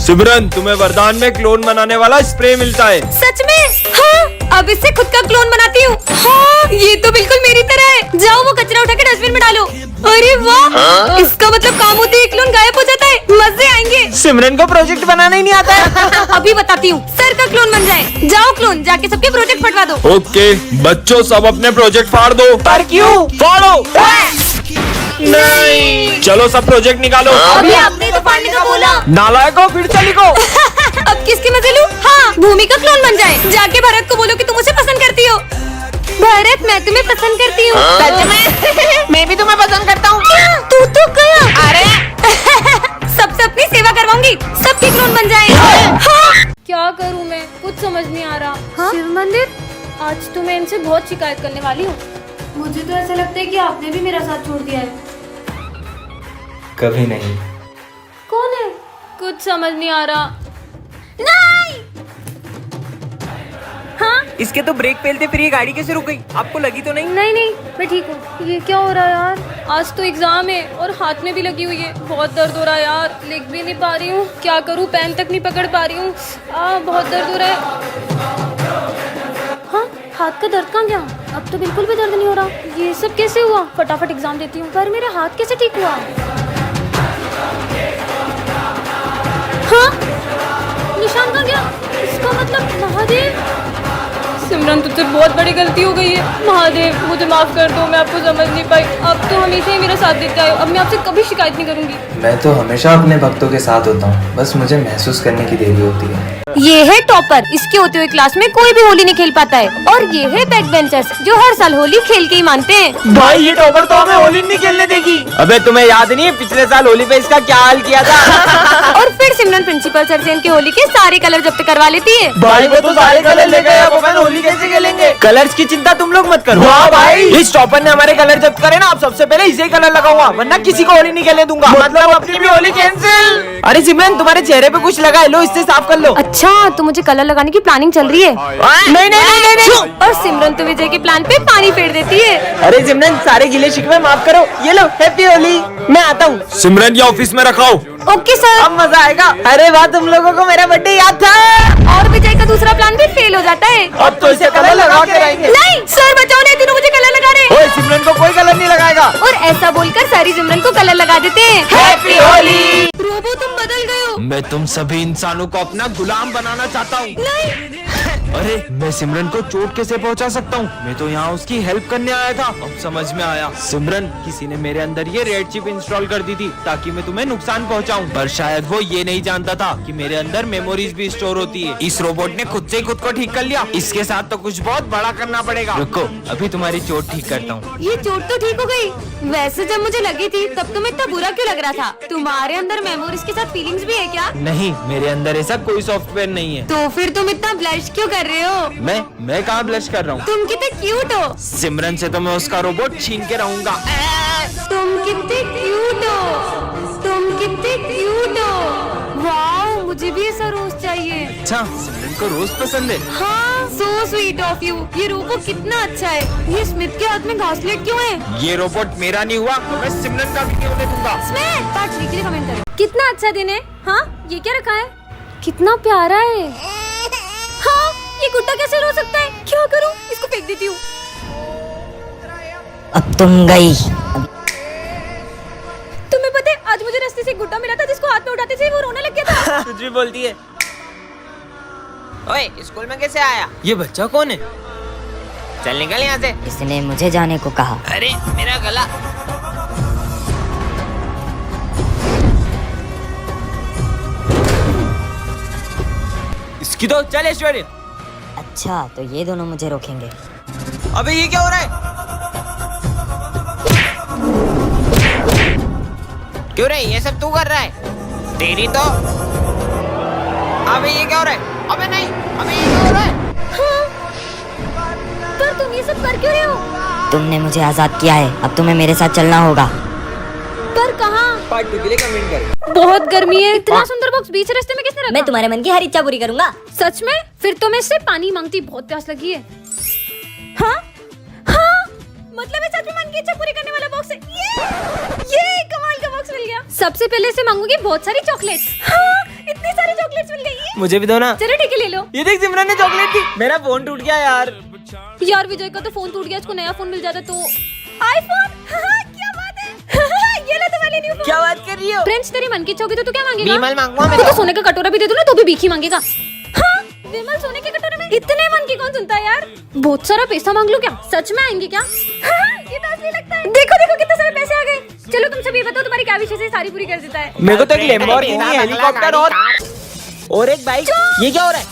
सिमरन, तुम्हें वरदान में क्लोन बनाने वाला स्प्रे मिलता है। सच में? हाँ, अब इससे खुद का क्लोन बनाती हूँ। हाँ, ये तो बिल्कुल मेरी तरह है। जाओ वो कचरा उठा के डस्टबिन में डालो। अरे वाह, इसका मतलब काम होते ही क्लोन गायब हो जाता है। मजे आएंगे। सिमरन को प्रोजेक्ट बनाना ही नहीं आता है। अभी बताती हूँ, सर का क्लोन बन जाए। जाओ क्लोन, जाके सबके प्रोजेक्ट फटवा दो। ओके बच्चों, सब अपने प्रोजेक्ट फाड़ दो। पर क्यों? फाड़ो। नहीं, चलो सब प्रोजेक्ट निकालो। अभी आपने तो फाड़ने का बोला। नालायको, फिर से लिखो। अब किसकी मजे लूं? हाँ, भूमि का क्लोन बन जाए। जाके भरत को बोलो कि तुम मुझे पसंद करती हो। भरत, मैं तुम्हें पसंद करती हूँ। सच में? मैं भी तुम्हें पसंद करता हूँ। तू तो गया। अरे सबसे अपनी सेवा करवाऊंगी, सबके क्लोन बन जाए। हाँ। क्या करूं मैं, कुछ समझ नहीं आ रहा। हाँ? शिव मंदिर, आज तो मैं इनसे बहुत शिकायत करने वाली हूँ। मुझे तो ऐसा लगता है कि आपने भी मेरा साथ छोड़ दिया है। कभी नहीं। कौन है? कुछ समझ नहीं आ रहा। नहीं। हाँ? इसके तो ब्रेक फेल थे, फिर ये गाड़ी कैसे रुक गई? आपको लगी तो नहीं? नहीं नहीं, मैं ठीक हूँ। ये क्या हो रहा है यार? आज तो एग्जाम है और हाथ में भी लगी हुई है। बहुत दर्द हो रहा है यार, लिख भी नहीं पा रही हूँ। क्या करूँ, पेन तक नहीं पकड़ पा रही हूँ। बहुत दर्द हो रहा है। हाँ, हाथ का दर्द कहाँ गया? अब तो बिल्कुल भी दर्द नहीं हो रहा। ये सब कैसे हुआ? फटाफट एग्जाम देती हूँ। पर मेरा हाथ कैसे ठीक हुआ? हाँ, निशान कहाँ गया? इसका मतलब महादेव। सिमरन, तुझसे बहुत बड़ी गलती हो गई है। महादेव, मुझे माफ कर दो, मैं आपको समझ नहीं पाई। अब तो हमेशा ही मेरा साथ देते आए हो। अब मैं आपसे कभी शिकायत नहीं करूंगी। मैं तो हमेशा अपने भक्तों के साथ होता हूँ, बस मुझे महसूस करने की देरी होती है। ये है टॉपर, इसके होते हुए क्लास में कोई भी होली नहीं खेल पाता है। और ये है बैक बेंचर्स, जो हर साल होली खेल के ही मानते हैं। भाई, ये टॉपर तो हमें होली नहीं खेलने देगी। अबे तुम्हें याद नहीं है पिछले साल होली पे इसका क्या हाल किया था? और फिर सिमरन प्रिंसिपल सर से इनकी होली के सारे कलर जब्त करवा लेती है। भाई, वो तो सारे कलर ले गए, अब अपन होली कैसे खेलेंगे? कलर्स की चिंता तुम लोग मत करो। वाह भाई, इस टॉपर ने हमारे कलर जब्त करे ना, अब सबसे पहले इसे कलर लगाऊंगा, वरना किसी को होली नहीं खेलने दूंगा। मतलब अपनी भी होली कैंसिल। अरे सिमरन, तुम्हारे चेहरे पे कुछ लगा है, लो इससे साफ कर लो। अच्छा, तो मुझे कलर लगाने की प्लानिंग चल रही है। नहीं नहीं नहीं नहीं। और सिमरन तो विजय के प्लान पे पानी फेर देती है। अरे सिमरन, सारे गिले शिकवे माफ करो। ये लो, हैप्पी होली। मैं आता हूँ। सिमरन, ये ऑफिस में रखाओ। Okay sir. अब मजा आएगा। अरे वाह, तुम लोगों को मेरा बर्थडे याद था। और विजय का दूसरा प्लान भी फेल हो जाता है। अब तो इसे कलर लगा के रहेंगे। नहीं सर, बचाओ, नहीं तीनों मुझे कलर लगा रहे। ओए, सिमरन को कोई कलर नहीं लगाएगा। और ऐसा बोलकर सारी सिमरन को कलर लगा देते हैं। हैप्पी होली। रोबो, तुम बदल गए हो। मैं तुम सभी इंसानों को अपना गुलाम बनाना चाहता हूँ। अरे, मैं सिमरन को चोट कैसे पहुंचा सकता हूँ? मैं तो यहाँ उसकी हेल्प करने आया था। अब समझ में आया। सिमरन, किसी ने मेरे अंदर ये रेड चिप इंस्टॉल कर दी थी ताकि मैं तुम्हें नुकसान पहुँचाऊँ, पर शायद वो ये नहीं जानता था कि मेरे अंदर मेमोरीज भी स्टोर होती है। इस रोबोट ने खुद से ही खुद को ठीक कर लिया। इसके साथ तो कुछ बहुत बड़ा करना पड़ेगा। रुको, अभी तुम्हारी चोट ठीक करता हूँ। ये चोट तो ठीक हो गई। वैसे जब मुझे लगी थी तब तुम्हें इतना बुरा क्यों लग रहा था? तुम्हारे अंदर मेमोरीज के साथ फीलिंग्स भी है क्या? नहीं, मेरे अंदर ऐसा कोई सॉफ्टवेयर नहीं है। तो फिर तुम इतना ब्लश क्यों कर रहे हो? मैं कहाँ ब्लश कर रहा हूँ? तुम कितने क्यूट हो। सिमरन से तो मैं उसका रोबोट छीन के रहूंगा। तुम कितने क्यूट हो। तुम कितने क्यूट हो। वाओ, मुझे भी ऐसा रोज चाहिए। अच्छा, सिमरन को रोज पसंद है। हाँ, सो स्वीट ऑफ यू। ये रोबो कितना अच्छा है। ये स्मिथ के हाथ में घासलेट क्यों है? ये रोबोट मेरा नहीं हुआ तो मैं सिमरन का भी नहीं होने दूंगा। स्मिथ, पार्ट 3 के लिए कमेंट करो। कितना अच्छा दिन है। हाँ, ये क्या रखा है? कितना प्यारा है। हाँ, ये गुड्डा कैसे रो सकता है? क्या करूँ? इसको फेंक देती हूँ। अब तुम गई। तुम्हें पता है, आज मुझे रास्ते से एक गुड्डा मिला था जिसको हाथ में उठाते थे वो रोने लग गया था। कुछ भी बोलती है। ओए, स्कूल में कैसे आया? ये बच्चा कौन है? चल निकल यहाँ से। इसने मुझे जाने को कहा। अरे मेरा गला। इसकी तो चल ऐश्वर्य। अच्छा, तो ये दोनों मुझे रोकेंगे। अबे ये क्या हो रहा है? क्यों रे, ये सब तू कर रहा है? तेरी तो। अबे ये क्या हो रहा है? अबे नहीं, अबे ये क्या हो रहा है? पर तुम ये सब कर क्यों रहे हो? तुमने मुझे आजाद किया है, अब तुम्हें मेरे साथ चलना होगा। पर कहाँ? पार्ट 2 के लिए कमेंट कर। बहुत गर्मी है। इतना सुंदर बॉक्स बीच रास्ते में किसने रखा? मैं तुम्हारे मन की हर इच्छा पूरी करूंगा। सच में? फिर तो मैं इससे पानी मांगती, बहुत प्यास लगी है। हाँ हाँ, मतलब मैं सच में मन की इच्छा पूरी करने वाला बॉक्स है। ये कमाल का बॉक्स मिल गया। सबसे पहले से मांगूंगी बहुत सारी चॉकलेट्स। हाँ, इतनी सारी मुझे भी दो ना। चलो ठीक है ले लो। ये देख सिमरन ने चॉकलेट दी। मेरा फोन टूट गया यार। यार विजय का तो फोन टूट गया, इसको नया फोन मिल जाता तो। आईफोन क्या बात है। ये लो तुम्हारे न्यू फोन। क्या बात कर रही हो? फ्रेंड्स तेरी मन की इच्छा होगी तो तू क्या मांगेगा? विमल मांगूंगा मैं तो सोने का कटोरा भी दे दूं ना तो भी भीख ही मांगेगा। हाँ, विमल सोने के कटोरे में इतने मन की कौन सुनता है यार? बहुत सारा पैसा मांग लो क्या? सच में आएंगे क्या? हाँ, ये तो असली लगता है। देखो देखो कितने सारे पैसे आ गए। चलो तुम सब ये बताओ तुम्हारी क्या विशेष है, सारी पूरी कर देता है। मेरे को तो एक लैम्बोर्गिनी हेलीकॉप्टर और एक बाइक। ये क्या हो रहा है?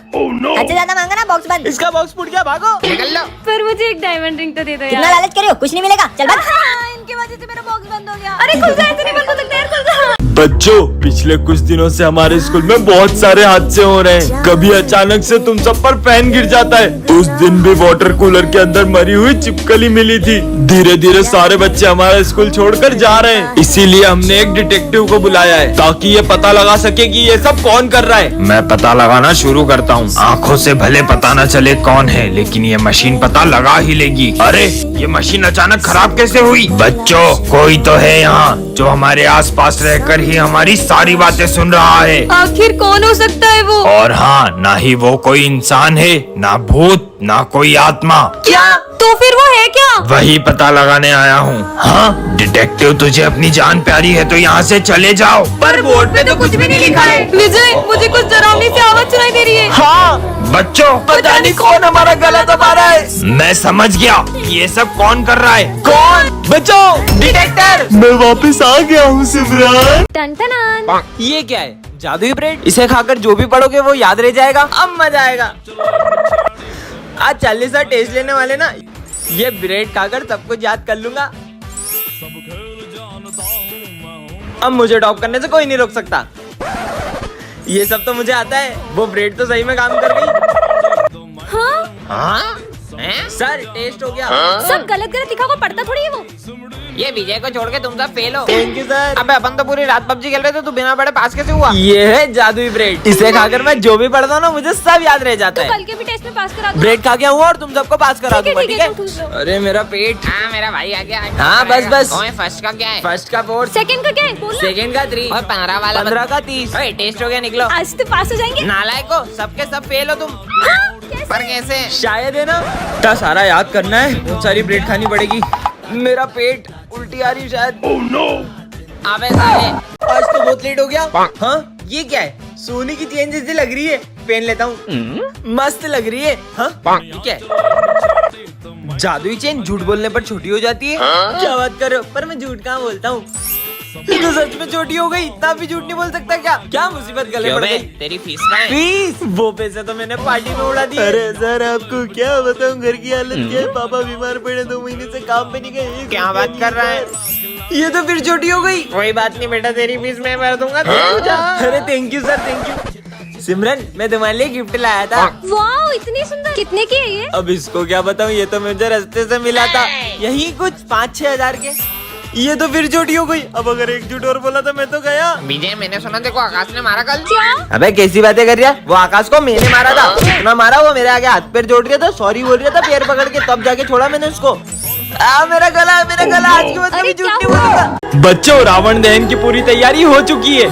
अच्छा ज्यादा मांगा ना, बॉक्स बंद। इसका बॉक्स फूट गया, भागो निकल लो। पर मुझे एक डायमंड रिंग तो दे दो कितना यार। लालच करे हो, कुछ नहीं मिलेगा, चल बस। इनकी वजह से मेरा बॉक्स बंद हो गया। अरे खुल जा, ऐसे नहीं बंद हो सकता यार, खुल जा। बच्चों, पिछले कुछ दिनों से हमारे स्कूल में बहुत सारे हादसे हो रहे हैं। कभी अचानक से तुम सब पर फैन गिर जाता है। उस दिन भी वाटर कूलर के अंदर मरी हुई छिपकली मिली थी। धीरे धीरे सारे बच्चे हमारा स्कूल छोड़कर जा रहे हैं। इसीलिए हमने एक डिटेक्टिव को बुलाया है ताकि ये पता लगा सके कि ये सब कौन कर रहा है। मैं पता लगाना शुरू करता हूँ। आँखों से भले पता न चले कौन है, लेकिन ये मशीन पता लगा ही लेगी। अरे ये मशीन अचानक खराब कैसे हुई? बच्चों, कोई तो है यहाँ जो हमारे आसपास रहकर ही हमारी सारी बातें सुन रहा है। आखिर कौन हो सकता है वो? और हाँ, ना ही वो कोई इंसान है, ना भूत, ना कोई आत्मा। क्या? तो फिर वो है क्या? वही पता लगाने आया हूँ। हाँ डिटेक्टिव, तुझे अपनी जान प्यारी है तो यहाँ से चले जाओ। पर बोर्ड पे तो कुछ भी नहीं लिखा है। विजय, मुझे कुछ डरावनी सी आवाज सुनाई दे रही है। हाँ बच्चों, पता नहीं कौन हमारा गला दबा रहा है। मैं समझ गया कि ये सब कौन कर रहा है। कौन? बच्चों, डिटेक्टर। मैं वापस आ गया हूँ सिमरन। Ton ton. ये क्या है? जादुई ब्रेड। इसे खाकर जो भी पढ़ोगे वो याद रह जाएगा। अब मजा आएगा। आज 40 टेस्ट लेने वाले ना, ये ब्रेड खाकर सब कुछ याद कर लूंगा। अब मुझे टॉप करने से कोई नहीं रोक सकता। ये सब तो मुझे आता है। वो ब्रेड तो सही में काम कर गई। हाँ? सर टेस्ट हो गया। सब गलत गलत लिखा हुआ पढ़ता थोड़ी है वो। ये विजय को छोड़ के तुम सब फेल हो। Thank you sir. अबे अपन तो पूरी रात पबजी खेल रहे थे, तू बिना पढ़े पास कैसे हुआ? ये है जादुई ब्रेड। इसे खाकर मैं जो भी पढ़ता हूँ ना, मुझे सब याद रह जाता है। कल के भी टेस्ट में पास करा दूँ। ब्रेड खा गया हूँ और तुम सबको पास करा दूंगा, ठीक है? तुम खुश रहो। अरे मेरा पेट। हाँ मेरा भाई आ गया। हाँ बस। फर्स्ट का क्या है? फर्स्ट का 4, सेकंड का क्या है? बोल ना। सेकंड का 3 और 15 वाला 15 का 30। ओए टेस्ट हो गया, निकलो। आज तो पास हो जाएंगे। नालायक हो, सबके सब फेल हो तुम। हाँ, कैसे? पर कैसे? शायद है ना, इतना सारा याद करना है, बहुत सारी ब्रेड खानी पड़ेगी। मेरा पेट उल्टी आ रही शायद। अबे साले, आज तो बहुत लेट हो गया। हाँ ये क्या है? सोने की चेन जैसी लग रही है। पहन लेता हूँ। मस्त लग रही है। हाँ ये क्या है? जादुई चेन झूठ बोलने पर छोटी हो जाती है। क्या बात कर रहे हो? पर मैं झूठ कहाँ बोलता हूँ। ये तो सच में छोटी हो गई। इतना भी झूठ नहीं बोल सकता क्या? क्या मुसीबत गले क्यों पड़ बे? गई? तेरी फीस का है? फीस? वो पैसे तो मैंने पार्टी में उड़ा दिए। अरे सर आपको क्या बताऊं, घर की हालत क्या है। पापा बीमार पड़े, 2 महीने से काम पे नहीं गए। क्या बात कर रहा है? ये तो फिर छोटी हो गई। कोई बात नहीं बेटा, तेरी फीस मैं भर दूंगा। अरे thank you sir, thank you. Simran, मैं तुम्हारे लिए गिफ्ट लाया था। वाओ, इतनी सुंदर। कितने की है ये? अब इसको क्या बताऊं, ये तो मुझे रास्ते से मिला था। यही कुछ 5-6 हजार के। ये तो फिर छोटी हो गई। अब अगर एक झूठ और बोला तो मैं तो गया। विजय, मैंने सुना देखो आकाश ने मारा कल। क्या? अबे कैसी बातें कर रहा है? वो आकाश को मैंने मारा था। इतना मारा, वो मेरे आगे हाथ पैर जोड़ रहा था, सॉरी बोल रहा था पैर पकड़ के, तब जाके छोड़ा मैंने उसको। मेरा गला आज के बाद कभी झूठ नहीं बोलूंगा। बच्चों, रावण दहन की पूरी तैयारी हो चुकी है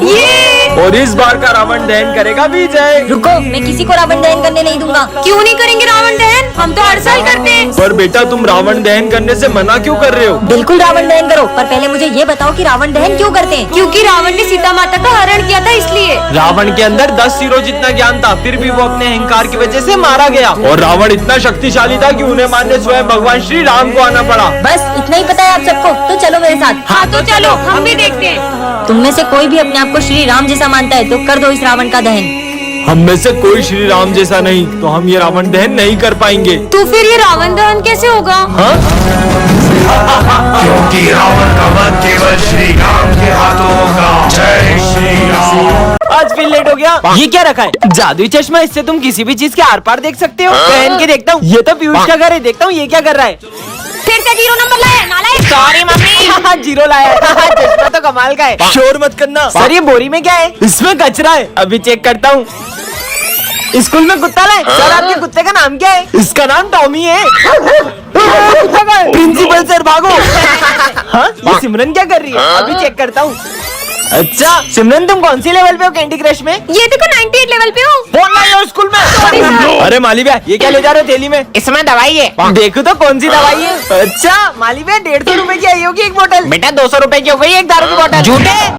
और इस बार का रावण दहन करेगा विजय। रुको, मैं किसी को रावण दहन करने नहीं दूंगा। क्यों नहीं करेंगे रावण दहन? हम तो हर साल करते हैं। पर बेटा, तुम रावण दहन करने से मना क्यों कर रहे हो? बिल्कुल रावण दहन करो, पर पहले मुझे ये बताओ कि रावण दहन क्यों करते हैं? क्योंकि रावण ने सीता माता का हरण किया था, इसलिए। रावण के अंदर 10 सिरों जितना ज्ञान था, फिर भी वो अपने अहंकार की वजह से मारा गया। और रावण इतना शक्तिशाली था कि उन्हें मारने स्वयं भगवान श्री राम को आना पड़ा। बस इतना ही पता है आप सबको, तो चलो मेरे साथ। हाँ तो चलो, हम भी देखते हैं। तुम में से कोई भी अपने आप को श्री राम जैसा मानता है तो कर दो इस रावण का दहन। हम में से कोई श्री राम जैसा नहीं, तो हम ये रावण दहन नहीं कर पाएंगे। तो फिर ये रावण दहन कैसे होगा? क्योंकि रावण का वध केवल श्री राम के हाथों होगा। जय श्री राम। आज फिर लेट हो गया। ये क्या रखा है? जादुई चश्मा, इससे तुम किसी भी चीज के आर पार देख सकते हो। पहन के देखता हूँ। ये तो पीयूष का घर है, देखता हूँ ये क्या कर रहा है। फिर से 0 नंबर लाया, नालायक। Sorry mummy. 0 लाया है। चश्मा तो कमाल का है। शोर मत करना। सर ये बोरी में क्या है? इसमें कचरा है। अभी चेक करता हूँ। स्कूल में कुत्ता लाए। सर आपके कुत्ते का नाम क्या है? इसका नाम टॉमी है। प्रिंसिपल सर भागो। हाँ ये सिमरन क्या कर रही है? अभी चेक करता हूँ। अच्छा सिमरन तुम कौन सी लेवल पे हो कैंडी क्रश में? ये देखो 98 लेवल पे हूँ। फोन लाई हो स्कूल में। अरे माली भैया ये क्या ले जा रहे हो थैली में? इसमें दवाई है। देखो तो कौन सी दवाई है। अच्छा माली भैया 150 रुपए की आई होगी एक बोतल। बेटा 200 रुपए की हो गई एक दारू की बोतल। झूठे।